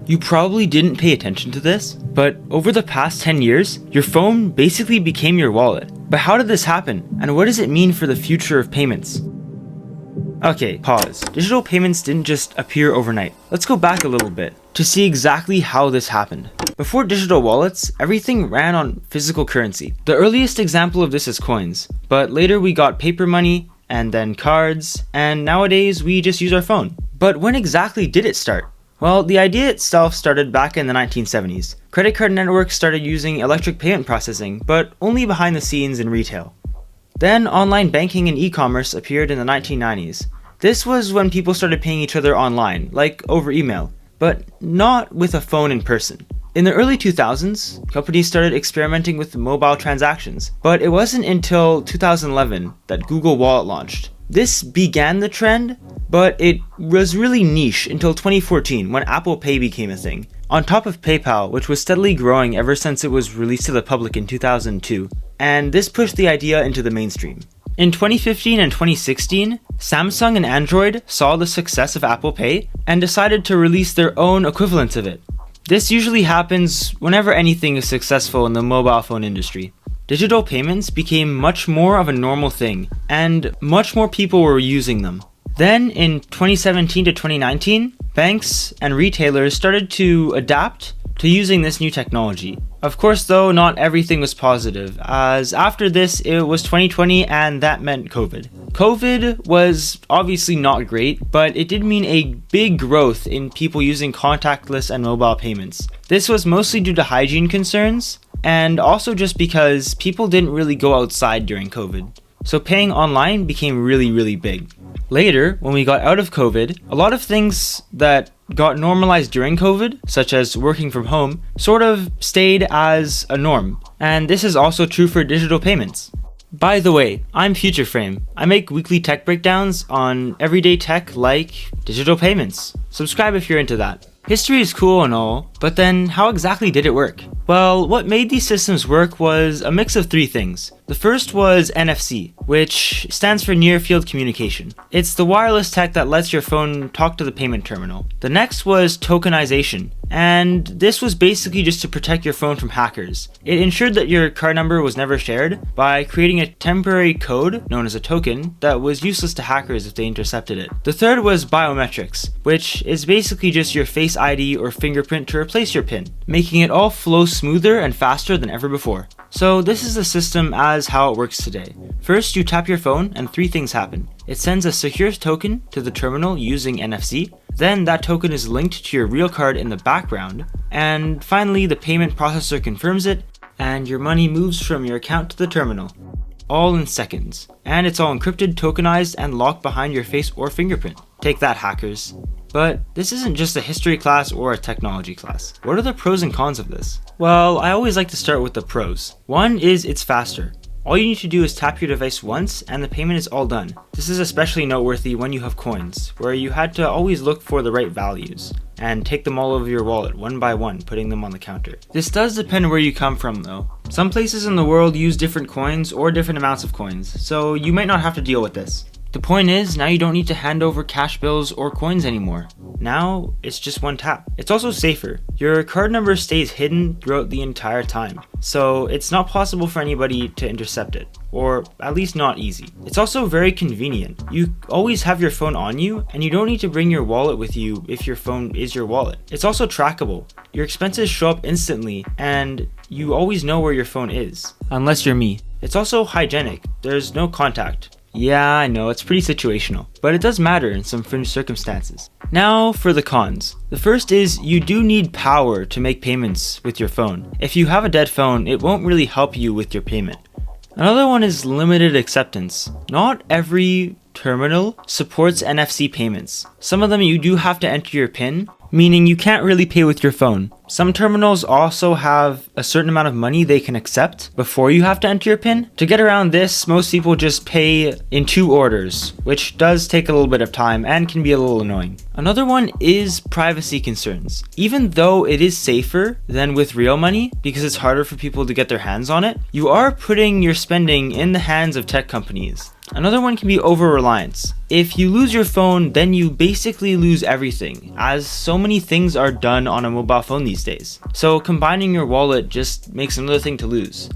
You probably didn't pay attention to this, but over the past 10 years, your phone basically became your wallet. But how did this happen, and what does it mean for the future of payments? Okay, pause. Digital payments didn't just appear overnight. Let's go back a little bit to see exactly how this happened. Before digital wallets, everything ran on physical currency. The earliest example of this is coins, but later we got paper money, and then cards, and nowadays we just use our phone. But when exactly did it start? Well, the idea itself started back in the 1970s. Credit card networks started using electric payment processing, but only behind the scenes in retail. Then online banking and e-commerce appeared in the 1990s. This was when people started paying each other online, like over email, but not with a phone in person. In the early 2000s, companies started experimenting with mobile transactions, but it wasn't until 2011 that Google Wallet launched. This began the trend, but it was really niche until 2014 when Apple Pay became a thing. On top of PayPal, which was steadily growing ever since it was released to the public in 2002, and this pushed the idea into the mainstream. In 2015 and 2016, Samsung and Android saw the success of Apple Pay and decided to release their own equivalent of it. This usually happens whenever anything is successful in the mobile phone industry. Digital payments became much more of a normal thing, and much more people were using them. Then, in 2017 to 2019, banks and retailers started to adapt to using this new technology. Of course, though, not everything was positive, as after this, it was 2020 and that meant COVID. COVID was obviously not great, but it did mean a big growth in people using contactless and mobile payments. This was mostly due to hygiene concerns, and also just because people didn't really go outside during COVID. So paying online became really big. Later, when we got out of COVID, a lot of things that got normalized during COVID, such as working from home, sort of stayed as a norm. And this is also true for digital payments. By the way, I'm FutureFrame. I make weekly tech breakdowns on everyday tech like digital payments. Subscribe if you're into that. History is cool and all, but then how exactly did it work? Well, what made these systems work was a mix of three things. The first was NFC, which stands for Near Field Communication. It's the wireless tech that lets your phone talk to the payment terminal. The next was tokenization, and this was basically just to protect your phone from hackers. It ensured that your card number was never shared by creating a temporary code, known as a token, that was useless to hackers if they intercepted it. The third was biometrics, which is basically just your Face ID or fingerprint to replace your PIN, making it all flow smoother and faster than ever before. So this is the system as how it works today. First, you tap your phone and three things happen. It sends a secure token to the terminal using NFC, then that token is linked to your real card in the background, and finally the payment processor confirms it, and your money moves from your account to the terminal. All in seconds. And it's all encrypted, tokenized, and locked behind your face or fingerprint. Take that, hackers. But this isn't just a history class or a technology class. What are the pros and cons of this? Well, I always like to start with the pros. One is it's faster. All you need to do is tap your device once and the payment is all done. This is especially noteworthy when you have coins, where you had to always look for the right values and take them all over your wallet one by one, putting them on the counter. This does depend where you come from though. Some places in the world use different coins or different amounts of coins, so you might not have to deal with this. The point is, now you don't need to hand over cash bills or coins anymore. Now, it's just one tap. It's also safer. Your card number stays hidden throughout the entire time, so it's not possible for anybody to intercept it, or at least not easy. It's also very convenient. You always have your phone on you, and you don't need to bring your wallet with you if your phone is your wallet. It's also trackable. Your expenses show up instantly, and you always know where your phone is, unless you're me. It's also hygienic. There's no contact. Yeah, I know, it's pretty situational, but it does matter in some fringe circumstances. Now for the cons. The first is you do need power to make payments with your phone. If you have a dead phone, it won't really help you with your payment. Another one is limited acceptance. Not every terminal supports NFC payments. Some of them you do have to enter your PIN, meaning you can't really pay with your phone. Some terminals also have a certain amount of money they can accept before you have to enter your PIN. To get around this, most people just pay in 2 orders, which does take a little bit of time and can be a little annoying. Another one is privacy concerns. Even though it is safer than with real money, because it's harder for people to get their hands on it, you are putting your spending in the hands of tech companies. Another one can be over-reliance. If you lose your phone, then you basically lose everything, as so many things are done on a mobile phone these days. So combining your wallet just makes another thing to lose.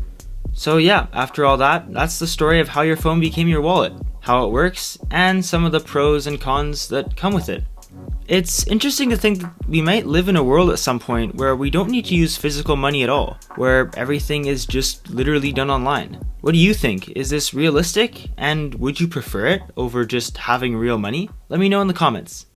So yeah, after all that, that's the story of how your phone became your wallet, how it works, and some of the pros and cons that come with it. It's interesting to think that we might live in a world at some point where we don't need to use physical money at all, where everything is just literally done online. What do you think? Is this realistic? And would you prefer it over just having real money? Let me know in the comments.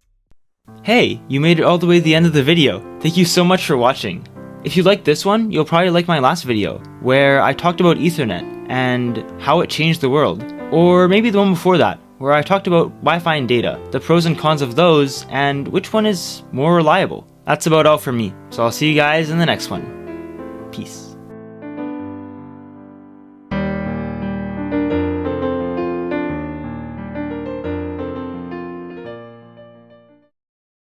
Hey, you made it all the way to the end of the video. Thank you so much for watching. If you liked this one, you'll probably like my last video, where I talked about Ethernet and how it changed the world. Or maybe the one before that, where I talked about Wi-Fi and data, the pros and cons of those, and which one is more reliable. That's about all for me, so I'll see you guys in the next one. Peace.